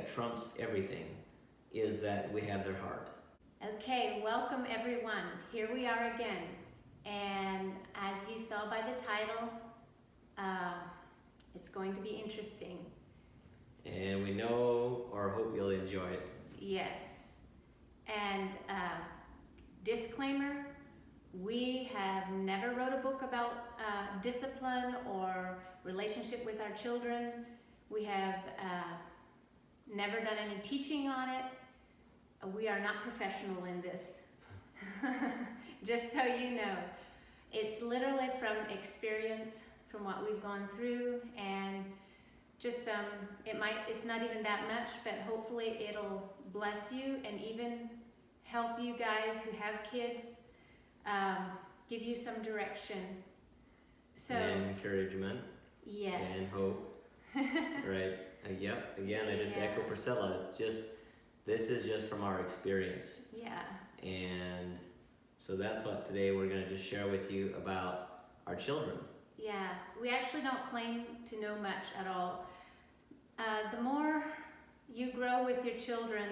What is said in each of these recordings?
that trumps everything is that we have their heart. Okay, welcome everyone. Here we are again. And as you saw by the title, it's going to be interesting. And we know or hope you'll enjoy it. Yes. And disclaimer, we have never wrote a book about discipline or relationship with our children. We have never done any teaching on it. We are not professional in this. Just so you know, it's literally from experience, from what we've gone through, and just it's not even that much, but hopefully it'll bless you and even help you guys who have kids, give you some direction. So, and encouragement. Yes. And hope. Right. Yep. Again, I just echo Priscilla. This is just from our experience. Yeah. And so that's what today we're going to just share with you about our children. Yeah, we actually don't claim to know much at all. The more you grow with your children,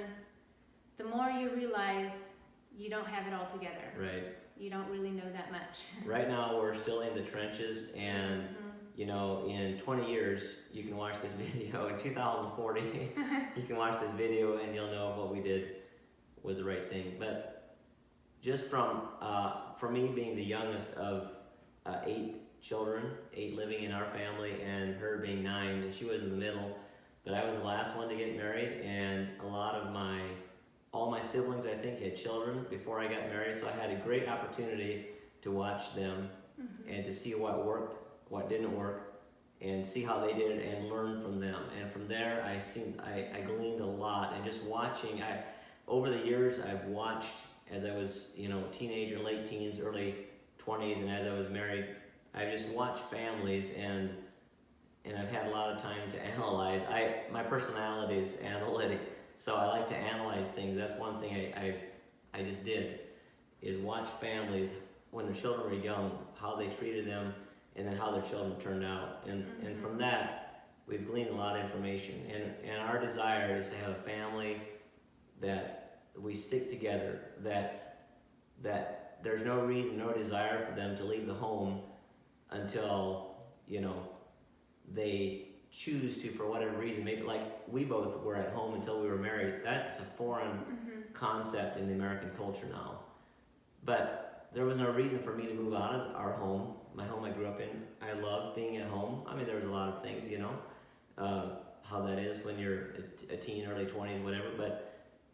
the more you realize you don't have it all together. Right. You don't really know that much. Right now we're still in the trenches, and you know, in 20 years you can watch this video. In 2040 you can watch this video and you'll know what we did was the right thing. But just from for me being the youngest of 8 children, 8 living in our family, and her being 9, and she was in the middle, but I was the last one to get married, and all my siblings I think had children before I got married, so I had a great opportunity to watch them and to see what worked, what didn't work, and see how they did it and learn from them. And from there I gleaned a lot, and just watching, over the years I've watched as I was, you know, teenager, late teens, early 20s, and as I was married, I've just watched families, and I've had a lot of time to analyze. My personality is analytic, so I like to analyze things. That's one thing I just did, is watch families when their children were young, how they treated them, and then how their children turned out. And from that, we've gleaned a lot of information. And our desire is to have a family that we stick together, that there's no reason, no desire for them to leave the home until, you know, they choose to, for whatever reason. Maybe like we both were at home until we were married. That's a foreign concept in the American culture now. But there was no reason for me to move out of our home, my home I grew up in. I loved being at home. I mean, there was a lot of things, you know, how that is when you're a teen, early 20s, whatever. But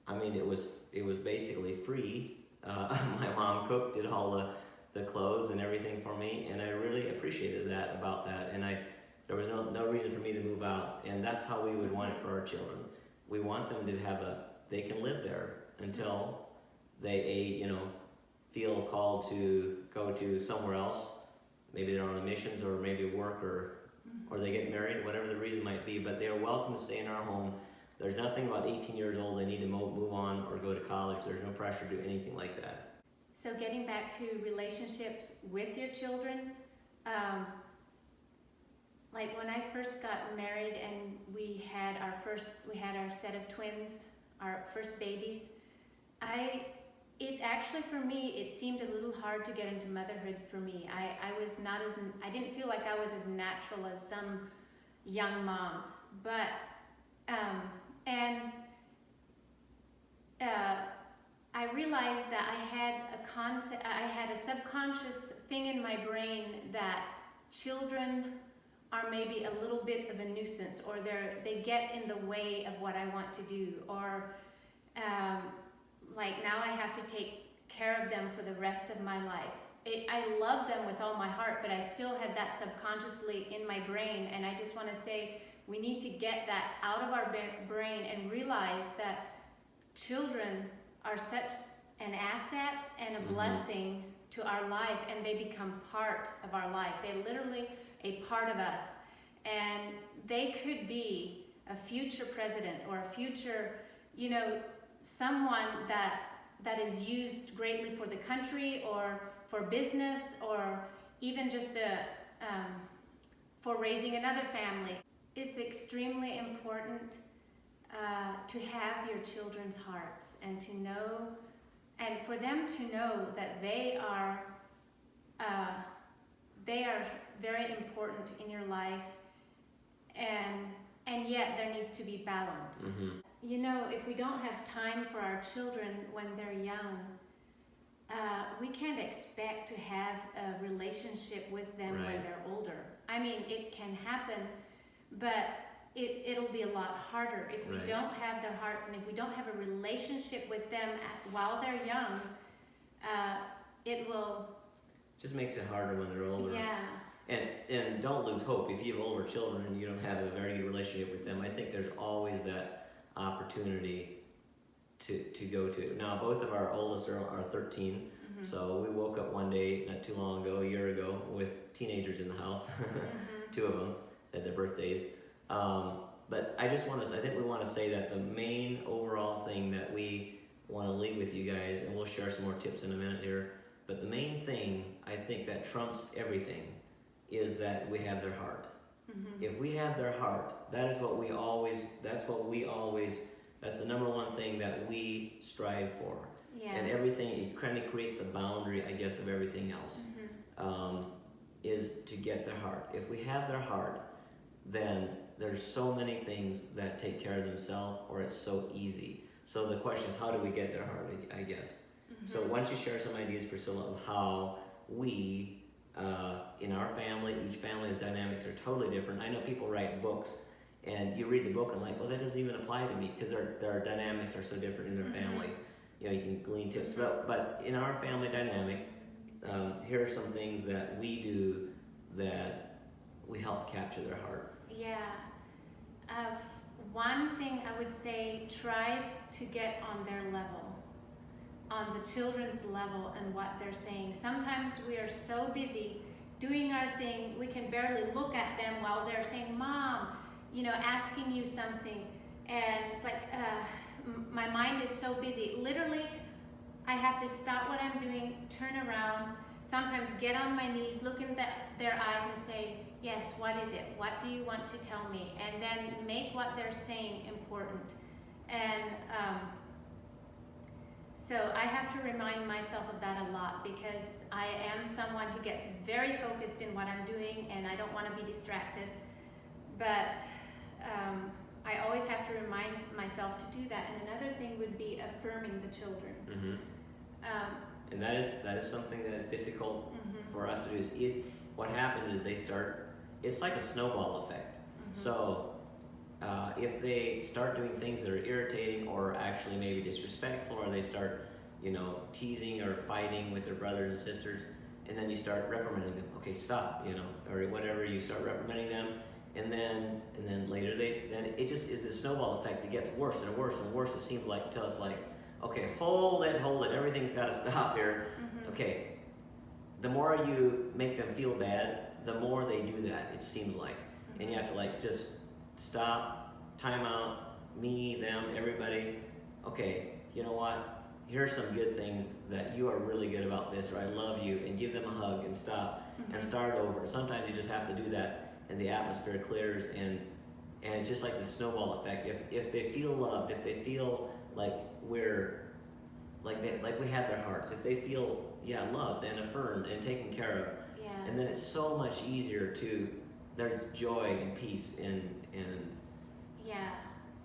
I mean, it was basically free. My mom cooked, did all the clothes and everything for me, and I really appreciated that about that. And there was no reason for me to move out, and that's how we would want it for our children. We want them to they can live there until they, you know, feel called to go to somewhere else. Maybe they're on a missions, or maybe work, or they get married, whatever the reason might be, but they are welcome to stay in our home. There's nothing about 18 years old they need to move on or go to college. There's no pressure to do anything like that. So getting back to relationships with your children, like when I first got married and we had our set of twins, our first babies, it actually, for me, it seemed a little hard to get into motherhood for me. I didn't feel like I was as natural as some young moms, but, I realized that I had a subconscious thing in my brain that children are maybe a little bit of a nuisance, or they get in the way of what I want to do, or like now I have to take care of them for the rest of my life. I love them with all my heart, but I still had that subconsciously in my brain, and I just want to say we need to get that out of our brain and realize that children are such an asset and a blessing to our life, and they become part of our life. They're literally a part of us, and they could be a future president or a future, you know, someone that is used greatly for the country or for business, or even just for raising another family. It's extremely important to have your children's hearts, and to know, and for them to know that they are very important in your life, and yet there needs to be balance. Mm-hmm. You know, if we don't have time for our children when they're young, we can't expect to have a relationship with them Right. when they're older. I mean, it can happen, but it'll be a lot harder if we Right. don't have their hearts, and if we don't have a relationship with them while they're young. It will. Just makes it harder when they're older. Yeah. And don't lose hope. If you have older children and you don't have a very good relationship with them, I think there's always that opportunity to go to. Now, both of our oldest are 13, Mm-hmm. so we woke up one day not too long ago, a year ago, with teenagers in the house. Mm-hmm. 2 of them at their birthdays. But I think we want to say that the main overall thing that we want to leave with you guys, and we'll share some more tips in a minute here, but the main thing I think that trumps everything is that we have their heart. Mm-hmm. If we have their heart, that's the number one thing that we strive for. Yeah. And everything, it kind of creates the boundary, I guess, of everything else, Mm-hmm. is to get their heart. If we have their heart, then there's so many things that take care of themselves, or it's so easy. So the question is, how do we get their heart, I guess? Mm-hmm. So why don't you share some ideas, Priscilla, of how we, in our family, each family's dynamics are totally different. I know people write books, and you read the book and like, well, that doesn't even apply to me, because their dynamics are so different in their Mm-hmm. family. You know, you can glean tips. But in our family dynamic, here are some things that we do that we help capture their heart. Yeah. One thing I would say, try to get on their level, on the children's level, and what they're saying. Sometimes we are so busy doing our thing, we can barely look at them while they're saying, Mom, you know, asking you something. And it's like, my mind is so busy. Literally, I have to stop what I'm doing, turn around, sometimes get on my knees, look in their eyes and say, yes, what is it? What do you want to tell me? And then make what they're saying important. And so I have to remind myself of that a lot, because I am someone who gets very focused in what I'm doing, and I don't want to be distracted. But I always have to remind myself to do that. And another thing would be affirming the children. Mm-hmm. And that is something that is difficult Mm-hmm. for us to do. What happens is they start, it's like a snowball effect. Mm-hmm. So if they start doing things that are irritating, or actually maybe disrespectful, or they start, you know, teasing or fighting with their brothers and sisters, and then you start reprimanding them, okay, stop, you know, or whatever, you start reprimanding them, and then later then it just is this snowball effect. It gets worse and worse and worse. It seems like to us like, okay, hold it, everything's got to stop here. Mm-hmm. Okay, the more you make them feel bad, the more they do that, it seems like. And you have to like just stop, time out, me, them, everybody. Okay, you know what? Here are some good things that you are really good about this, or I love you, and give them a hug and stop Mm-hmm. and start over. Sometimes you just have to do that, and the atmosphere clears, and it's just like the snowball effect. If they feel loved, if they feel like we're like we have their hearts, if they feel loved and affirmed and taken care of, Yeah. and then it's so much easier there's joy and peace and Yeah.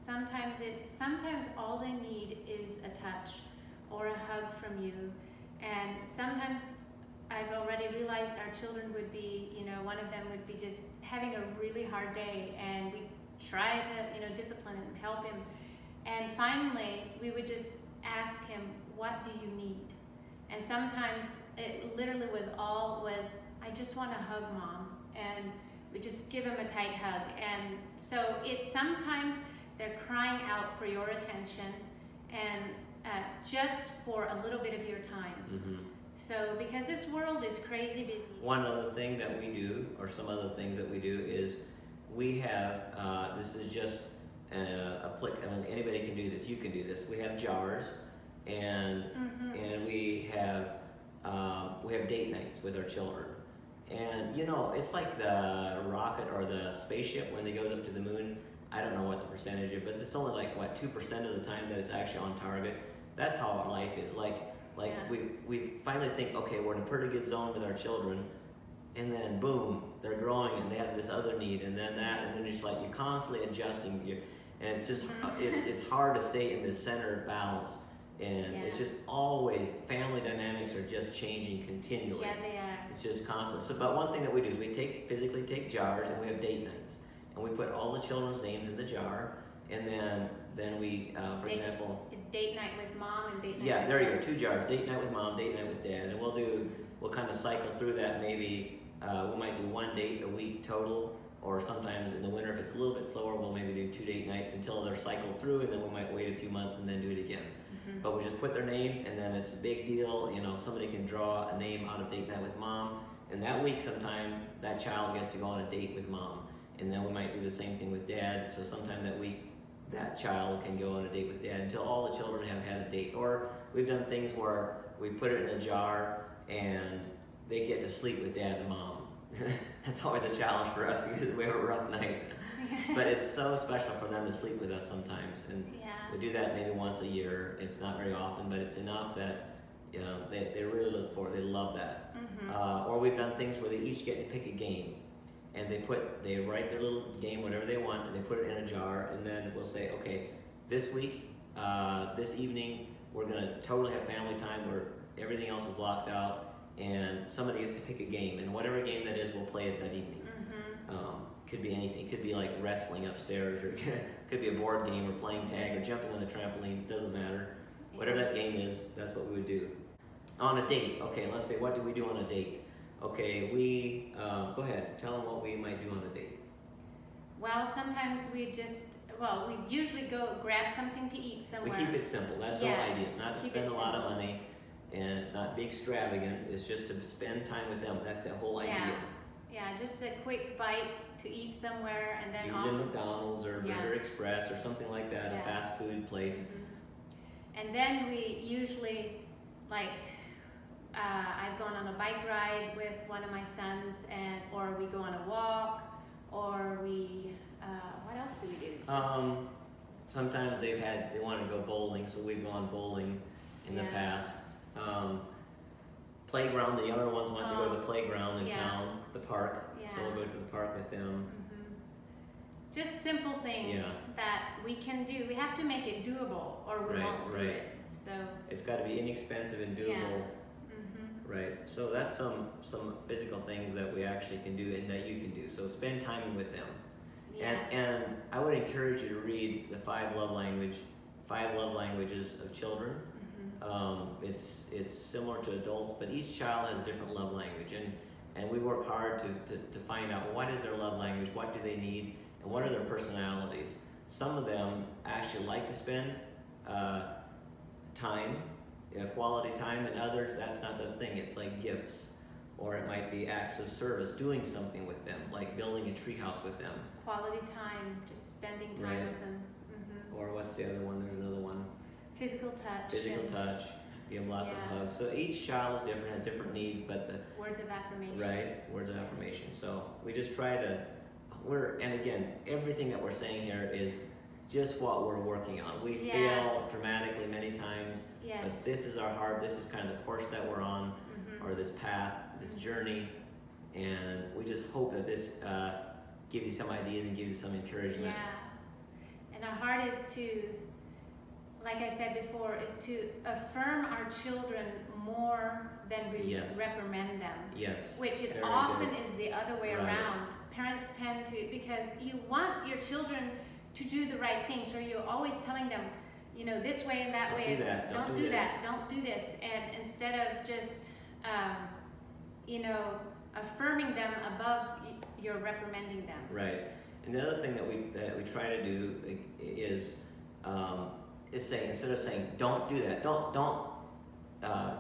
Sometimes all they need is a touch or a hug from you. And sometimes I've already realized our children would be, you know, one of them would be just having a really hard day, and we try to, you know, discipline him, help him. And finally, we would just ask him, what do you need? And sometimes it literally was I just want a hug, Mom. And we just give him a tight hug. And so sometimes they're crying out for your attention, and just for a little bit of your time. Mm-hmm. So because this world is crazy busy. One other thing that we do, or some other things that we do, is we have, this is just anybody can do this, you can do this. We have jars, and we have date nights with our children. And you know, it's like the rocket or the spaceship when it goes up to the moon. I don't know what the percentage is, but it's only like, what, 2% of the time that it's actually on target. That's how our life is. Like we finally think, okay, we're in a pretty good zone with our children, and then boom, they're growing and they have this other need, and then that, and then it's like you're constantly adjusting. And it's just, it's hard to stay in this centered balance. And it's just always, family dynamics are just changing continually. Yeah, they are. It's just constant. So, but one thing that we do is we physically take jars, and we have date nights. And we put all the children's names in the jar, and then we, for example... It's date night with mom and date night Yeah, with there you dad. go, 2 jars, date night with mom, date night with dad. And we'll kind of cycle through that. Maybe we might do 1 date a week total, or sometimes in the winter, if it's a little bit slower, we'll maybe do 2 date nights until they're cycled through, and then we might wait a few months and then do it again. But we just put their names, and then it's a big deal. Somebody can draw a name out of date night with mom, and that week sometime that child gets to go on a date with mom. And then we might do the same thing with dad. So sometime that week that child can go on a date with dad until all the children have had a date. Or we've done things where we put it in a jar and they get to sleep with dad and mom. That's always a challenge for us because we have a rough night. But it's so special for them to sleep with us sometimes. And we do that maybe once a year. It's not very often, but it's enough that they really look forward. They love that. Or we've done things where they each get to pick a game. And they write their little game, whatever they want, and they put it in a jar, and then we'll say, okay, this week, this evening, we're gonna totally have family time where everything else is blocked out, and somebody gets to pick a game, and whatever game that is, we'll play it that evening. Could be anything. It could be like wrestling upstairs, or it could be a board game, or playing tag, or jumping on the trampoline. It doesn't matter. Whatever that game is, that's what we would do. On a date, okay, let's say, what do we do on a date? Okay, go ahead, tell them what we might do on a date. Well, sometimes we usually go grab something to eat somewhere. We keep it simple, that's the whole idea. It's not to spend a lot of money, and it's not be extravagant, it's just to spend time with them. That's the whole idea. Yeah, just a quick bite to eat somewhere, and then Either McDonald's or Burger Express or something like that, a fast food place. And then we usually, I've gone on a bike ride with one of my sons, or we go on a walk, or we, what else do we do? Sometimes they want to go bowling, so we've gone bowling in the past. Playground, the younger ones want to go to the playground in town, the park, so we'll go to the park with them. Just simple things that we can do. We have to make it doable, or we won't do it. So it's got to be inexpensive and doable. Right, so that's some physical things that we actually can do and that you can do. So spend time with them. And I would encourage you to read the 5 love languages of children. It's similar to adults, but each child has a different love language, and we work hard to find out what is their love language, what do they need, and what are their personalities. Some of them actually like to spend time, quality time, and others, that's not their thing. It's like gifts, or it might be acts of service, doing something with them, like building a treehouse with them. Quality time, just spending time with them. Or what's the other one? There's another one. Physical touch. Physical touch. Give them lots of hugs. So each child is different, has different needs, but the words of affirmation. Right, words of affirmation. So we just try to, and again, everything that we're saying here is just what we're working on. We fail dramatically many times, but this is our heart. This is kind of the course that we're on, or this path, this journey, and we just hope that this gives you some ideas and gives you some encouragement. Yeah, and our heart is to, like I said before, is to affirm our children more than we reprimand them. Yes. Which it often is the other way around. Parents tend to, because you want your children to do the right thing, so you're always telling them, this way and that way. Don't do that. Don't do this. And instead of just, affirming them above you're reprimanding them. Right. And the other thing that we try to do is saying, instead of saying don't do that, don't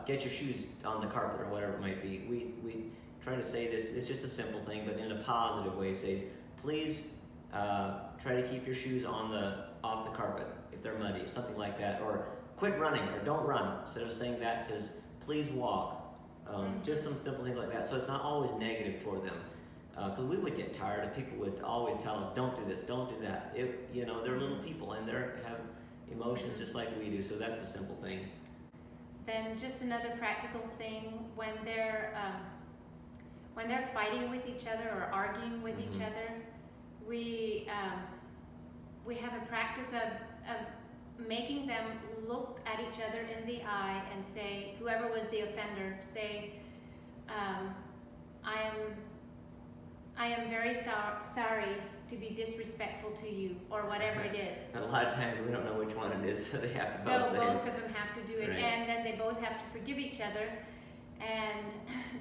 get your shoes on the carpet or whatever it might be. We try to say this. It's just a simple thing, but in a positive way. Says, please try to keep your shoes off the carpet if they're muddy, something like that, or quit running or don't run. Instead of saying that, says please walk. Just some simple things like that. So it's not always negative toward them. because we would get tired if people would always tell us, don't do this, don't do that. They're little people and they have emotions just like we do, so that's a simple thing. Then just another practical thing, when they're fighting with each other or arguing with each other, we have a practice of making them look at each other in the eye and say, whoever was the offender, say, I am very sorry to be disrespectful to you, or whatever it is. And a lot of times we don't know which one it is, so they have to So both say both it. of them have to do it, Right. and then they both have to forgive each other, and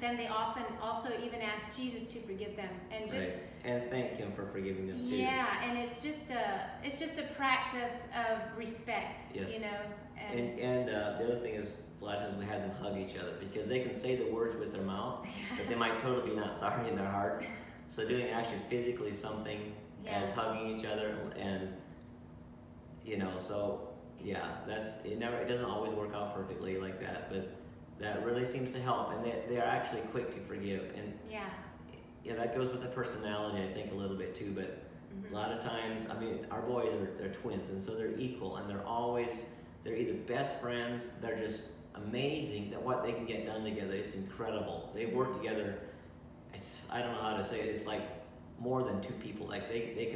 then they often also even ask Jesus to forgive them, and just Right. And thank him for forgiving them too. yeah, and it's just a practice of respect, Yes. you know. And the other thing is, a lot of times we have them hug each other, because they can say the words with their mouth, but they might totally be not sorry in their hearts. So doing actually physically something as hugging each other, and so yeah, it doesn't always work out perfectly like that, but that really seems to help, and they are actually quick to forgive, and that goes with the personality, I think, a little bit too. But a lot of times, our boys they're twins, and so they're equal, and they're either best friends, they're just amazing that what they can get done together. It's incredible. They work together. I don't know how to say it. It's like more than two people. Like they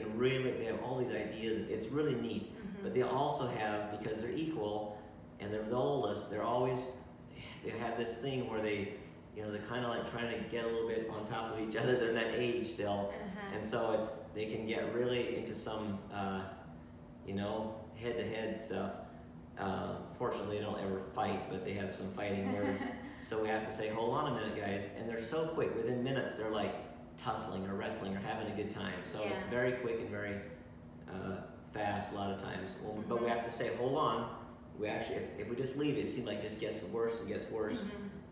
have all these ideas, and it's really neat. But they also have, because they're equal and they're the oldest, they have this thing where they're kind of like trying to get a little bit on top of each other. They're in that age still, and so they can get really into some head-to-head stuff. Fortunately, they don't ever fight, but they have some fighting words. So we have to say, hold on a minute, guys. And they're so quick. Within minutes, they're like tussling or wrestling or having a good time. So it's very quick and very fast a lot of times. But we have to say, hold on. We actually, if we just leave it, it seems like it just gets worse and gets worse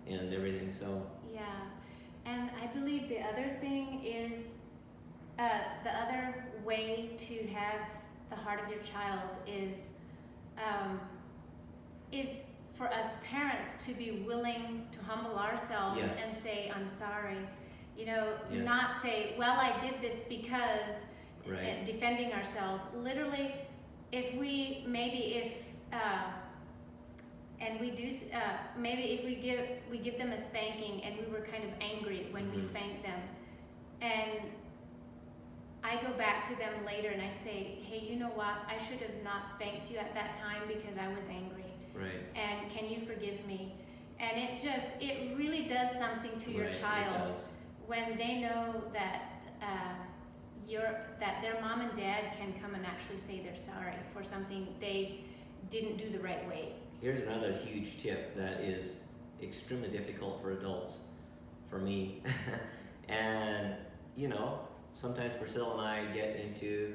and everything. So yeah, and I believe the other thing is the other way to have the heart of your child is for us parents to be willing to humble ourselves and say, I'm sorry. Not say, well, I did this because, defending ourselves. Literally, if we give them a spanking, and we were kind of angry when we spanked them, and I go back to them later and I say, hey, you know what? I should have not spanked you at that time because I was angry. Right. And can you forgive me? And it really does something to your child when they know that that their mom and dad can come and actually say they're sorry for something they didn't do the right way. Here's another huge tip that is extremely difficult for adults, for me. And sometimes Priscilla and I get into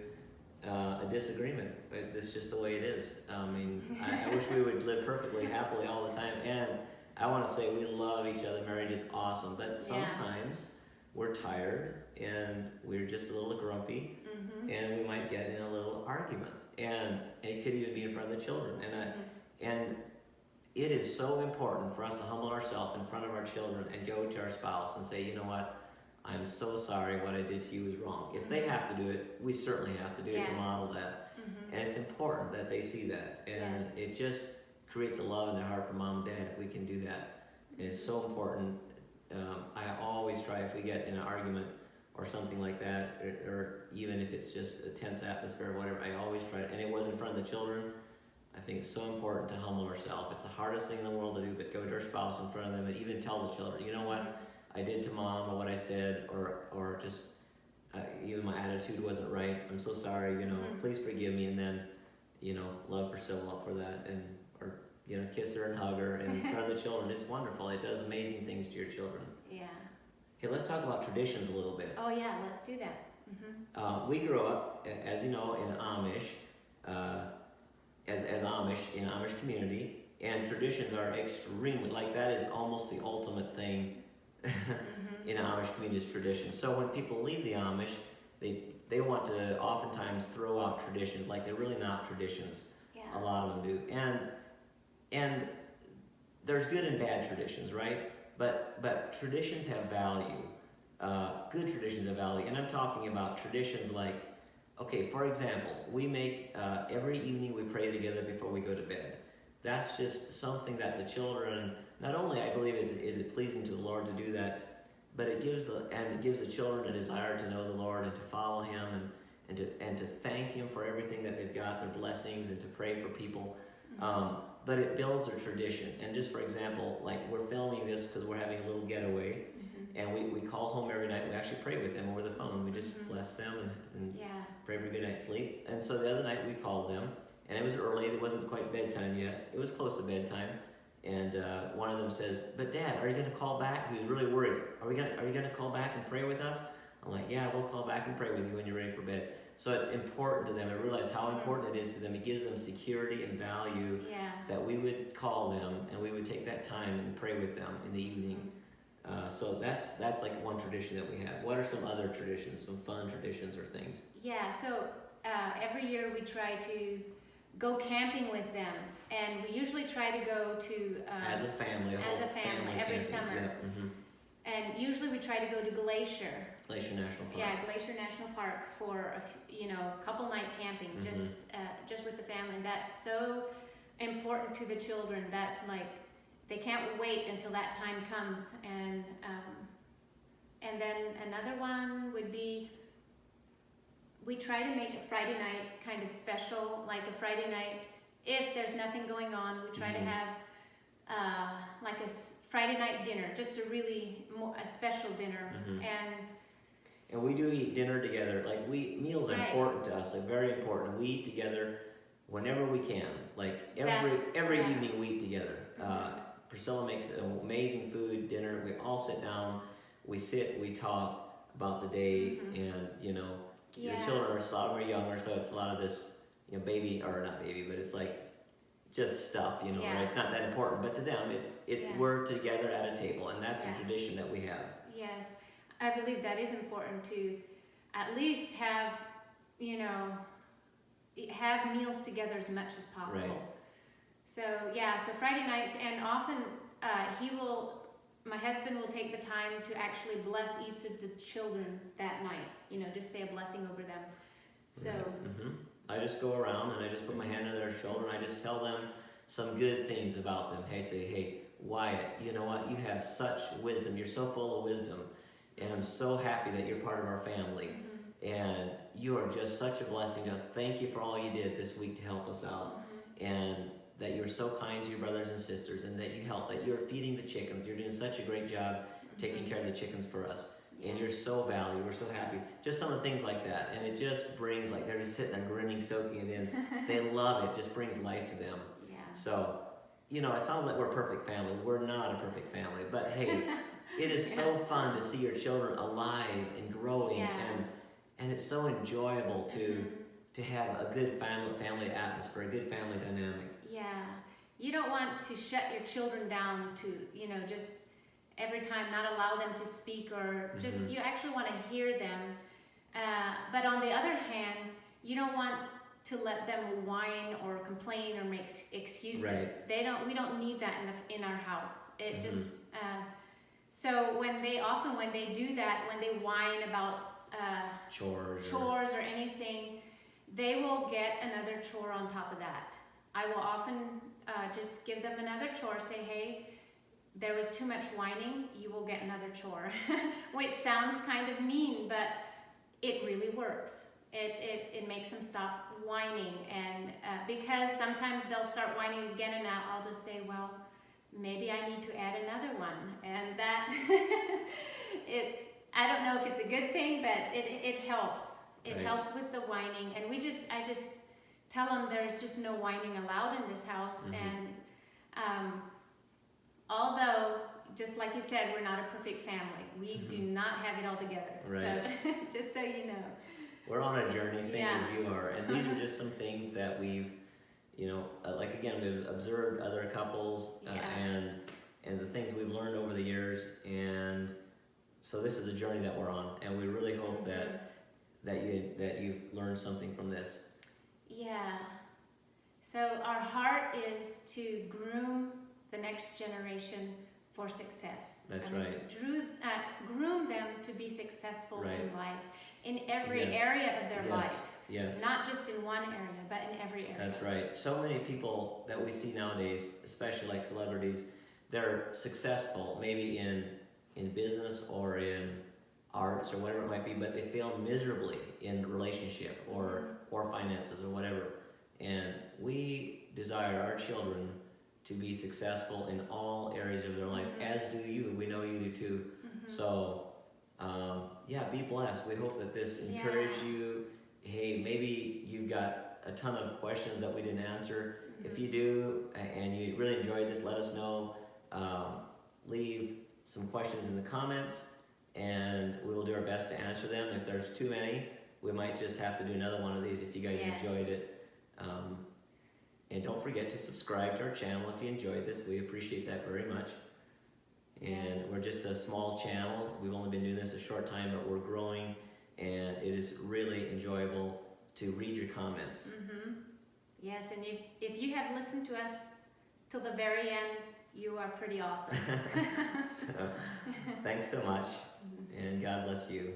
a disagreement. It's just the way it is. I wish we would live perfectly happily all the time. And I want to say we love each other. Marriage is awesome. But sometimes we're tired and we're just a little grumpy, and we might get in a little argument. And it could even be in front of the children. And it is so important for us to humble ourselves in front of our children and go to our spouse and say, you know what? I'm so sorry, what I did to you was wrong. If they have to do it, we certainly have to do it to model that. And it's important that they see that. And it just creates a love in their heart for mom and dad if we can do that. And it's so important. I always try, if we get in an argument or something like that, or even if it's just a tense atmosphere or whatever, I always try, and it was in front of the children, I think it's so important to humble ourselves. It's the hardest thing in the world to do, but go to our spouse in front of them and even tell the children, you know what I did to mom, or what I said, or just even my attitude wasn't right. I'm so sorry, please forgive me. And then, love Priscilla for that, and or kiss her and hug her in front of the children. It's wonderful. It does amazing things to your children. Yeah. Okay, let's talk about traditions a little bit. Oh yeah, let's do that. We grew up, as you know, in Amish, as Amish in Amish community, and traditions are extremely, that is almost the ultimate thing in Amish community's tradition. So when people leave the Amish, they want to oftentimes throw out traditions, like they're really not traditions. A lot of them do, and there's good and bad traditions, right? But traditions have value, good traditions of value. And I'm talking about traditions like, okay, for example, we make every evening we pray together before we go to bed. That's just something that the children, not only I believe is it pleasing to the Lord to do that, but it gives the children a desire to know the Lord and to follow Him and to thank Him for everything that they've got, their blessings, and to pray for people. But it builds a tradition. And just for example, like we're filming this because we're having a little getaway, and we call home every night. We actually pray with them over the phone. We just bless them and pray for a good night's sleep. And so the other night we called them, and it was early. It wasn't quite bedtime yet. It was close to bedtime. And one of them says, "But Dad, are you going to call back?" He was really worried. Are you going to call back and pray with us? I'm like, "Yeah, we'll call back and pray with you when you're ready for bed." So it's important to them. I realize how important it is to them. It gives them security and value that we would call them and we would take that time and pray with them in the evening. So that's like one tradition that we have. What are some other traditions, some fun traditions or things? Yeah, so every year we try to go camping with them, and we usually try to go to as a family every camping. summer. Yeah. And usually we try to go to Glacier National Park. Yeah, Glacier National Park for a couple night camping, just with the family. And that's so important to the children. That's like they can't wait until that time comes. And then another one would be, we try to make a Friday night kind of special, like a Friday night. If there's nothing going on, we try to have like a Friday night dinner, just a special dinner. And we do eat dinner together. Like meals are important to us, like very important. We eat together whenever we can. Like every evening we eat together. Priscilla makes amazing food, dinner. We all sit down, we talk about the day, and the children are a lot more younger, so it's a lot of this, not baby, but it's like just stuff, right? It's not that important, but to them, it's we're together at a table, and that's a tradition that we have. Yes, I believe that is important to at least have meals together as much as possible. Right. So Friday nights, and often my husband will take the time to actually bless each of the children that night, just say a blessing over them. So I just go around and I just put my hand on their shoulder and I just tell them some good things about them. Hey, Wyatt, you know what? You have such wisdom. You're so full of wisdom. And I'm so happy that you're part of our family. And you are just such a blessing to us. Thank you for all you did this week to help us out. And that you're so kind to your brothers and sisters, and that you're feeding the chickens. You're doing such a great job taking care of the chickens for us. And you're so valued. We're so happy. Just some of the things like that. And it just brings, like, they're just sitting there grinning, soaking it in. They love it. It just brings life to them. Yeah. So, it sounds like we're a perfect family. We're not a perfect family. But hey, it is so fun to see your children alive and growing. And it's so enjoyable to have a good family atmosphere, a good family dynamic. Yeah. You don't want to shut your children down to, just every time not allow them to speak, or just you actually want to hear them. But on the other hand, you don't want to let them whine or complain or make excuses. Right. We don't need that in our house. It just so when they do that, when they whine about chores or anything, they will get another chore on top of that. I will often just give them another chore, say, hey, there was too much whining, you will get another chore. Which sounds kind of mean, but it really works. It makes them stop whining, and because sometimes they'll start whining again, and I'll just say, well, maybe I need to add another one. And that, I don't know if it's a good thing, but it helps. It helps with the whining, and I just tell them there's just no whining allowed in this house. And although, just like you said, we're not a perfect family. We do not have it all together. Right. So just so you know. We're on a journey, same as you are. And these are just some things that we've, like again, we've observed other couples and the things we've learned over the years. And so this is a journey that we're on. And we really hope that you've learned something from this. Yeah. So our heart is to groom the next generation for success. That's I mean, right. Groom them to be successful Right. in life, in every Yes. area of their Yes. life. Yes. Not just in one area, but in every area. That's right. So many people that we see nowadays, especially like celebrities, they're successful maybe in business or in arts or whatever it might be, but they fail miserably in relationship or finances or whatever. And we desire our children to be successful in all areas of their life, as do you. We know you do too. So, yeah, be blessed. We hope that this encouraged you. Hey, maybe you've got a ton of questions that we didn't answer. If you do and you really enjoyed this, let us know. Leave some questions in the comments and we will do our best to answer them. If there's too many, we might just have to do another one of these if you guys enjoyed it. And don't forget to subscribe to our channel if you enjoyed this. We appreciate that very much. And we're just a small channel. We've only been doing this a short time, but we're growing, and it is really enjoyable to read your comments. Yes, and if you have listened to us till the very end, you are pretty awesome. So, thanks so much, and God bless you.